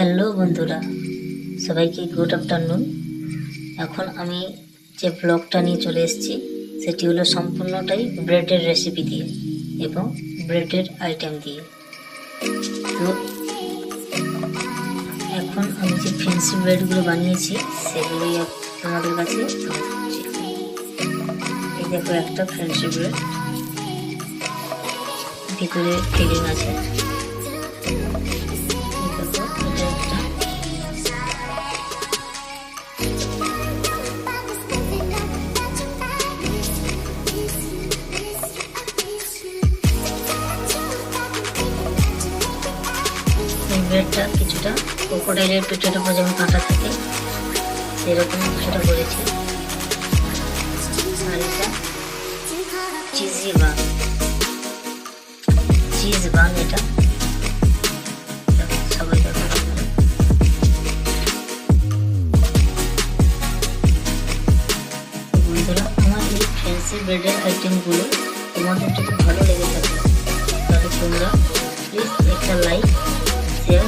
Hello বন্ধুরা, সবাইকে good afternoon. এখন আমি যে ব্লগটা নিয়ে চলে এসেছি সেটি হলো সম্পূর্ণটাই ব্রেডের রেসিপি দিয়ে এবং ব্রেডের আইটেম দিয়ে। তো এখন আমি যে ফ্যান্সি ব্রেডগুলো বানিয়েছি সেগুলোই তোমাদের কাছে তুলে ধরছি। এই দেখো একটা ফ্যান্সি ব্রেড, ভিতরে ফিলিং আছে। এই ব্রেডটা কিছুটা ক্রোকোডাইলের পেটের উপর যেমন কাঁটা থাকে সেরকম কিছুটা করেছি। আর এটা চিজ বান, এটা সবাই দেখো। বন্ধুরা, আমার এই ফ্যান্সি ব্রেডের আইটেমগুলো তোমাদের যদি ভালো লেগে থাকে তাহলে তোমরা প্লিজ একটা লাইক, শেয়ার